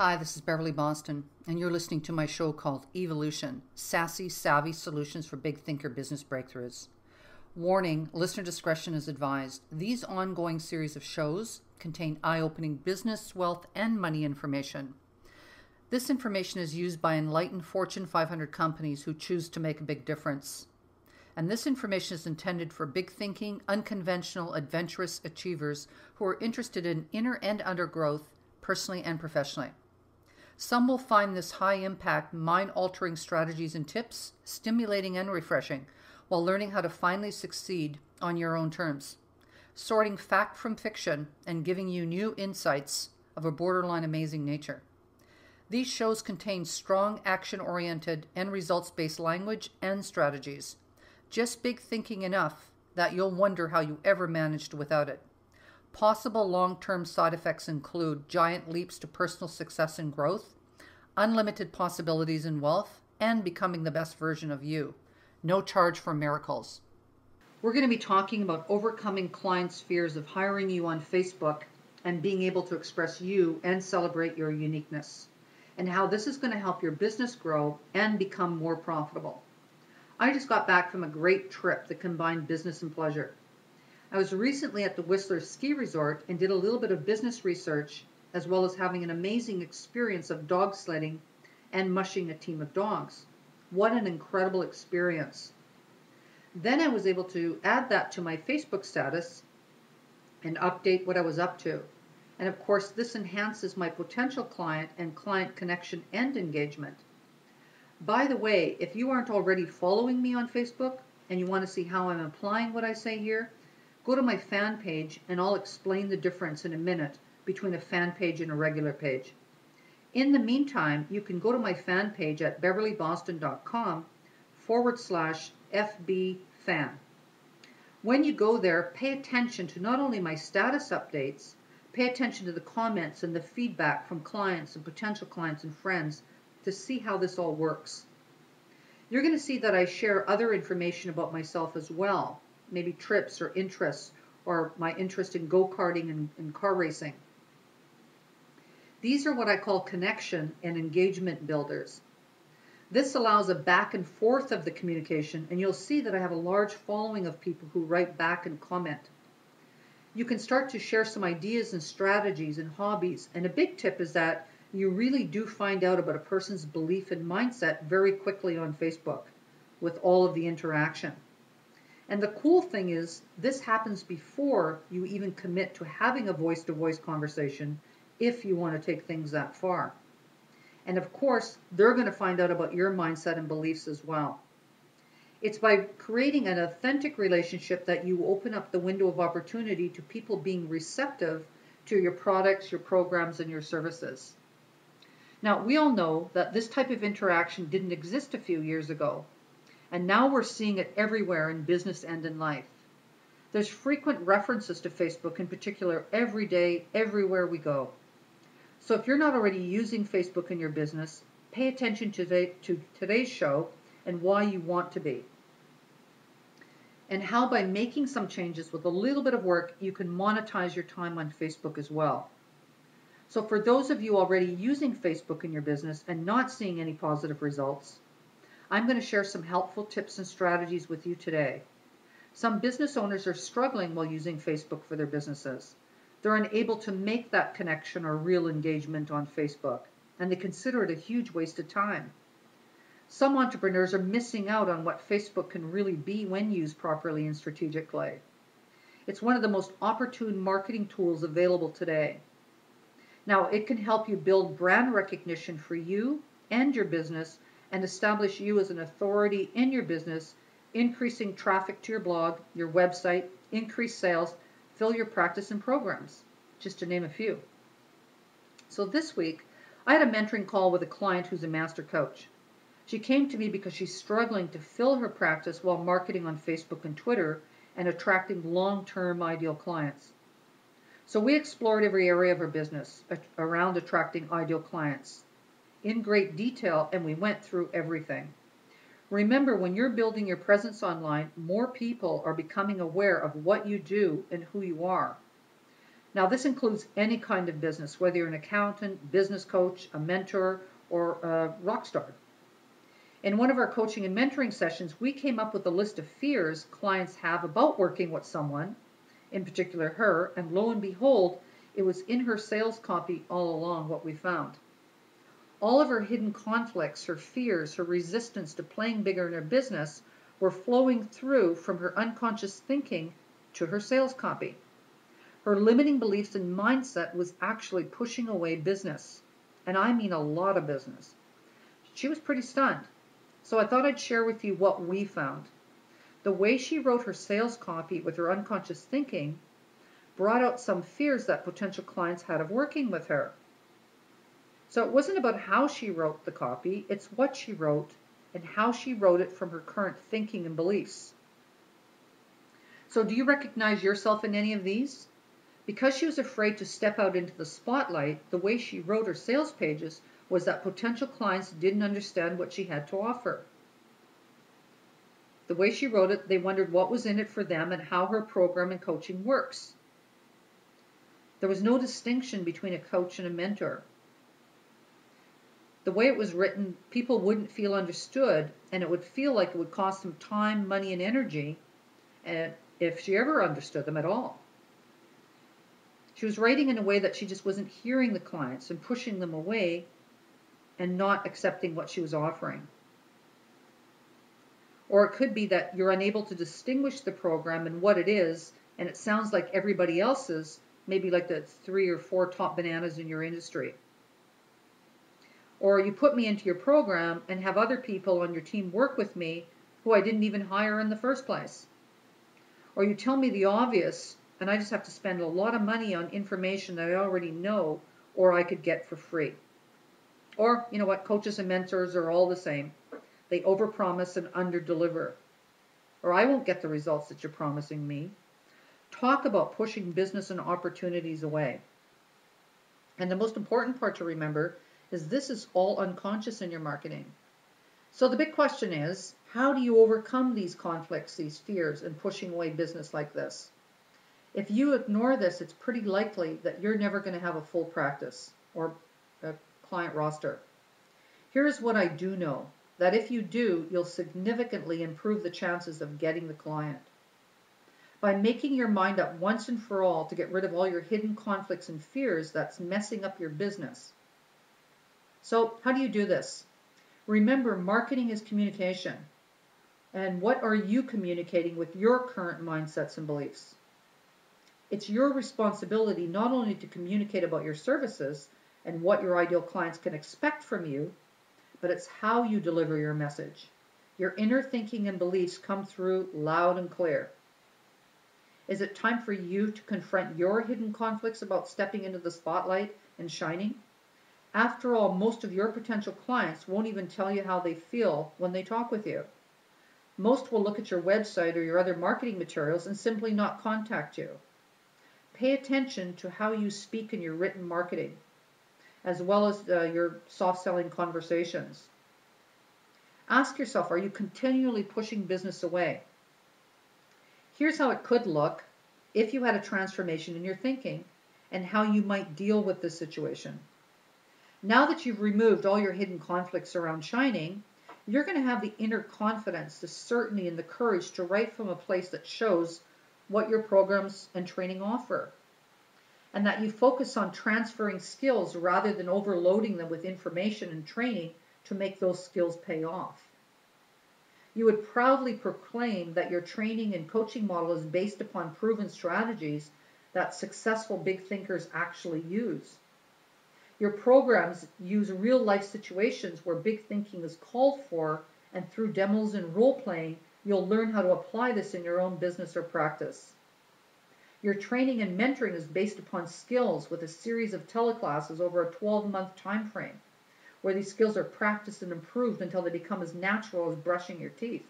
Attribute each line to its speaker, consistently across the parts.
Speaker 1: Hi, this is Beverly Boston, and you're listening to my show called EVE-olution, Sassy, Savvy Solutions for Big Thinker Business Breakthroughs. Warning, listener discretion is advised. These ongoing series of shows contain eye-opening business, wealth, and money information. This information is used by enlightened Fortune 500 companies who choose to make a big difference. And this information is intended for big thinking, unconventional, adventurous achievers who are interested in inner and outer growth, personally and professionally. Some will find this high-impact, mind-altering strategies and tips stimulating and refreshing while learning how to finally succeed on your own terms, sorting fact from fiction and giving you new insights of a borderline amazing nature. These shows contain strong, action-oriented, and results-based language and strategies. Just big thinking enough that you'll wonder how you ever managed without it. Possible long-term side effects include giant leaps to personal success and growth, unlimited possibilities in wealth, and becoming the best version of you. No charge for miracles. We're going to be talking about overcoming clients' fears of hiring you on Facebook and being able to express you and celebrate your uniqueness, and how this is going to help your business grow and become more profitable. I just got back from a great trip that combined business and pleasure. I was recently at the Whistler Ski Resort and did a little bit of business research, as well as having an amazing experience of dog sledding and mushing a team of dogs. What an incredible experience. Then I was able to add that to my Facebook status and update what I was up to. And of course, this enhances my potential client and client connection and engagement. By the way, if you aren't already following me on Facebook and you want to see how I'm applying what I say here, go to my fan page and I'll explain the difference in a minute between a fan page and a regular page. In the meantime, you can go to my fan page at beverlyboston.com/FBFan. When you go there, pay attention to not only my status updates, pay attention to the comments and the feedback from clients and potential clients and friends to see how this all works. You're going to see that I share other information about myself as well. Maybe trips or interests, or my interest in go-karting and car racing. These are what I call connection and engagement builders. This allows a back and forth of the communication, and you'll see that I have a large following of people who write back and comment. You can start to share some ideas and strategies and hobbies, and a big tip is that you really do find out about a person's belief and mindset very quickly on Facebook with all of the interaction. And the cool thing is, this happens before you even commit to having a voice-to-voice conversation if you want to take things that far. And of course, they're going to find out about your mindset and beliefs as well. It's by creating an authentic relationship that you open up the window of opportunity to people being receptive to your products, your programs, and your services. Now, we all know that this type of interaction didn't exist a few years ago. And now we're seeing it everywhere in business and in life. There's frequent references to Facebook in particular every day, everywhere we go. So if you're not already using Facebook in your business, pay attention to today's show and why you want to be. And how by making some changes with a little bit of work, you can monetize your time on Facebook as well. So for those of you already using Facebook in your business and not seeing any positive results, I'm going to share some helpful tips and strategies with you today. Some business owners are struggling while using Facebook for their businesses. They're unable to make that connection or real engagement on Facebook, and they consider it a huge waste of time. Some entrepreneurs are missing out on what Facebook can really be when used properly and strategically. It's one of the most opportune marketing tools available today. Now, it can help you build brand recognition for you and your business and establish you as an authority in your business, increasing traffic to your blog, your website, increase sales, fill your practice and programs, just to name a few. So this week, I had a mentoring call with a client who's a master coach. She came to me because she's struggling to fill her practice while marketing on Facebook and Twitter and attracting long-term ideal clients. So we explored every area of her business around attracting ideal clients in great detail, and we went through everything. Remember, when you're building your presence online, more people are becoming aware of what you do and who you are. Now, this includes any kind of business, whether you're an accountant, business coach, a mentor, or a rock star. In one of our coaching and mentoring sessions, we came up with a list of fears clients have about working with someone, in particular her, and lo and behold, it was in her sales copy all along what we found. All of her hidden conflicts, her fears, her resistance to playing bigger in her business were flowing through from her unconscious thinking to her sales copy. Her limiting beliefs and mindset was actually pushing away business, and I mean a lot of business. She was pretty stunned, so I thought I'd share with you what we found. The way she wrote her sales copy with her unconscious thinking brought out some fears that potential clients had of working with her. So it wasn't about how she wrote the copy, it's what she wrote and how she wrote it from her current thinking and beliefs. So do you recognize yourself in any of these? Because she was afraid to step out into the spotlight, the way she wrote her sales pages was that potential clients didn't understand what she had to offer. The way she wrote it, they wondered what was in it for them and how her program and coaching works. There was no distinction between a coach and a mentor. The way it was written, people wouldn't feel understood, and it would feel like it would cost them time, money, and energy, if she ever understood them at all. She was writing in a way that she just wasn't hearing the clients and pushing them away and not accepting what she was offering. Or it could be that you're unable to distinguish the program and what it is, and it sounds like everybody else's, maybe like the 3 or 4 top bananas in your industry. Or you put me into your program and have other people on your team work with me who I didn't even hire in the first place. Or you tell me the obvious and I just have to spend a lot of money on information that I already know or I could get for free. Or, you know what, coaches and mentors are all the same. They overpromise and underdeliver. Or I won't get the results that you're promising me. Talk about pushing business and opportunities away. And the most important part to remember is this is all unconscious in your marketing. So the big question is, how do you overcome these conflicts, these fears, and pushing away business like this? If you ignore this, it's pretty likely that you're never going to have a full practice or a client roster. Here's what I do know, that if you do, you'll significantly improve the chances of getting the client. By making your mind up once and for all to get rid of all your hidden conflicts and fears that's messing up your business. So how do you do this? Remember, marketing is communication. And what are you communicating with your current mindsets and beliefs? It's your responsibility not only to communicate about your services and what your ideal clients can expect from you, but it's how you deliver your message. Your inner thinking and beliefs come through loud and clear. Is it time for you to confront your hidden conflicts about stepping into the spotlight and shining? After all, most of your potential clients won't even tell you how they feel when they talk with you. Most will look at your website or your other marketing materials and simply not contact you. Pay attention to how you speak in your written marketing, as well as your soft selling conversations. Ask yourself, are you continually pushing business away? Here's how it could look if you had a transformation in your thinking and how you might deal with this situation. Now that you've removed all your hidden conflicts around shining, you're going to have the inner confidence, the certainty, and the courage to write from a place that shows what your programs and training offer, and that you focus on transferring skills rather than overloading them with information and training to make those skills pay off. You would proudly proclaim that your training and coaching model is based upon proven strategies that successful big thinkers actually use. Your programs use real-life situations where big thinking is called for, and through demos and role-playing, you'll learn how to apply this in your own business or practice. Your training and mentoring is based upon skills with a series of teleclasses over a 12-month time frame, where these skills are practiced and improved until they become as natural as brushing your teeth.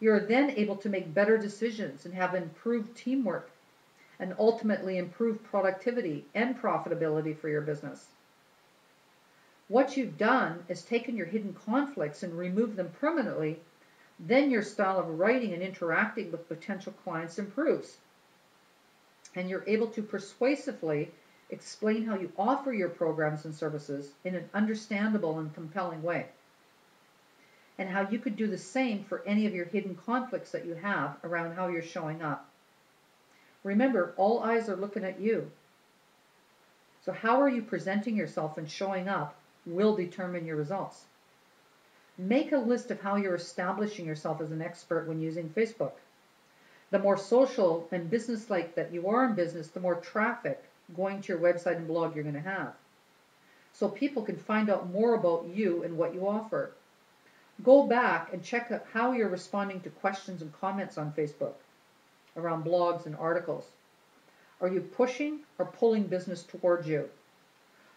Speaker 1: You're then able to make better decisions and have improved teamwork and ultimately improve productivity and profitability for your business. What you've done is taken your hidden conflicts and removed them permanently. Then your style of writing and interacting with potential clients improves. and you're able to persuasively explain how you offer your programs and services in an understandable and compelling way, and how you could do the same for any of your hidden conflicts that you have around how you're showing up. Remember, all eyes are looking at you. So how are you presenting yourself and showing up will determine your results. Make a list of how you're establishing yourself as an expert when using Facebook. The more social and business-like that you are in business, the more traffic going to your website and blog you're going to have. So people can find out more about you and what you offer. Go back and check out how you're responding to questions and comments on Facebook around blogs and articles. Are you pushing or pulling business towards you?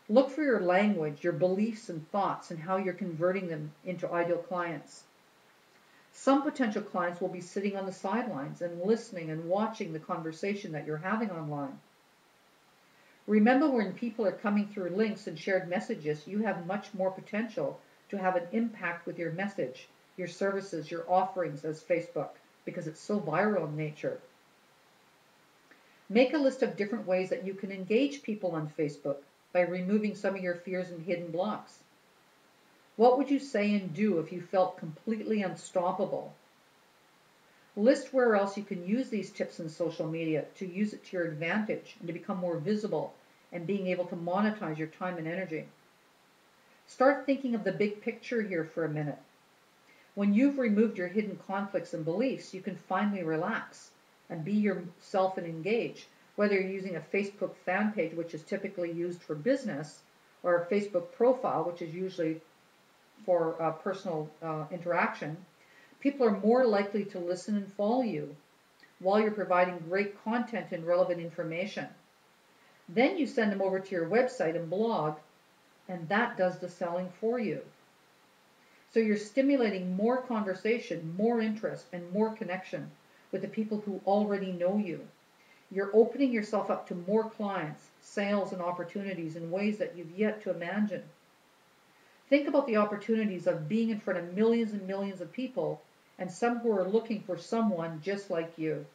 Speaker 1: Look for your language, your beliefs and thoughts, and how you're converting them into ideal clients. Some potential clients will be sitting on the sidelines and listening and watching the conversation that you're having online. Remember, when people are coming through links and shared messages, you have much more potential to have an impact with your message, your services, your offerings as Facebook, because it's so viral in nature. Make a list of different ways that you can engage people on Facebook by removing some of your fears and hidden blocks. What would you say and do if you felt completely unstoppable? List where else you can use these tips in social media to use it to your advantage and to become more visible and being able to monetize your time and energy. Start thinking of the big picture here for a minute. When you've removed your hidden conflicts and beliefs, you can finally relax and be yourself and engage, whether you're using a Facebook fan page, which is typically used for business, or a Facebook profile, which is usually for personal interaction. People are more likely to listen and follow you while you're providing great content and relevant information. Then you send them over to your website and blog, and that does the selling for you. So you're stimulating more conversation, more interest, and more connection with the people who already know you. You're opening yourself up to more clients, sales, and opportunities in ways that you've yet to imagine. Think about the opportunities of being in front of millions and millions of people, and some who are looking for someone just like you,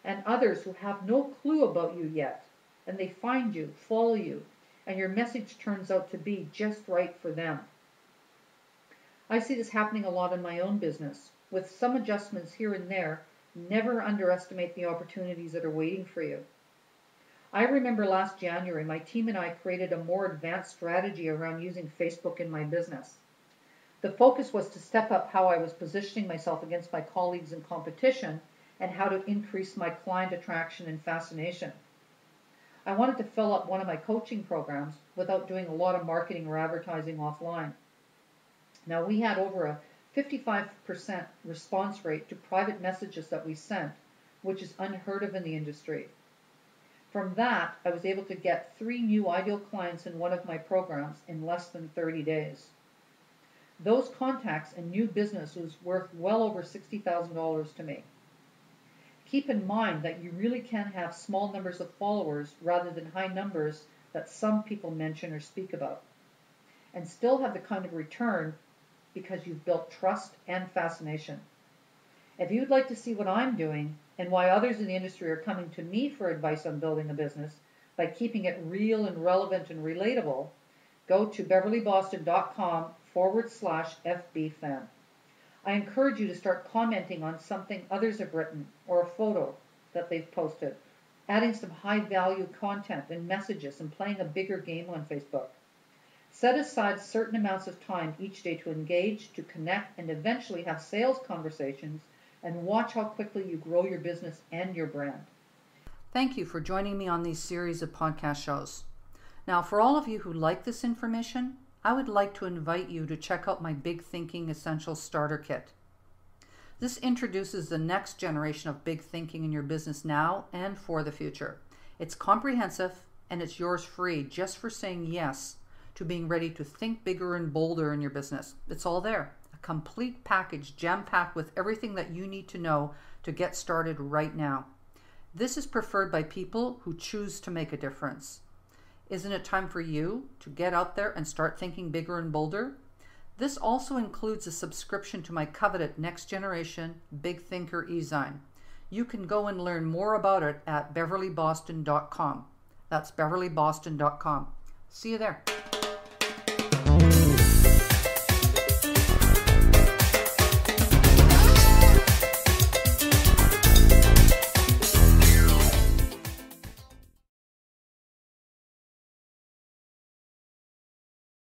Speaker 1: and others who have no clue about you yet, and they find you, follow you, and your message turns out to be just right for them. I see this happening a lot in my own business. With some adjustments here and there, never underestimate the opportunities that are waiting for you. I remember last January, my team and I created a more advanced strategy around using Facebook in my business. The focus was to step up how I was positioning myself against my colleagues in competition and how to increase my client attraction and fascination. I wanted to fill up one of my coaching programs without doing a lot of marketing or advertising offline. Now, we had over a 55% response rate to private messages that we sent, which is unheard of in the industry. From that, I was able to get 3 new ideal clients in one of my programs in less than 30 days. Those contacts and new business was worth well over $60,000 to me. Keep in mind that you really can have small numbers of followers rather than high numbers that some people mention or speak about, and still have the kind of return because you've built trust and fascination. If you'd like to see what I'm doing and why others in the industry are coming to me for advice on building a business by keeping it real and relevant and relatable, go to beverlyboston.com/FBFan. I encourage you to start commenting on something others have written or a photo that they've posted, adding some high-value content and messages, and playing a bigger game on Facebook. Set aside certain amounts of time each day to engage, to connect, and eventually have sales conversations, and watch how quickly you grow your business and your brand. Thank you for joining me on these series of podcast shows. Now, for all of you who like this information, I would like to invite you to check out my Big Thinking Essential Starter Kit. This introduces the next generation of big thinking in your business now and for the future. It's comprehensive and it's yours free just for saying yes to being ready to think bigger and bolder in your business. It's all there. A complete package jam-packed with everything that you need to know to get started right now. This is preferred by people who choose to make a difference. Isn't it time for you to get out there and start thinking bigger and bolder? This also includes a subscription to my coveted Next Generation Big Thinker e-zine. You can go and learn more about it at beverlyboston.com. That's beverlyboston.com. See you there.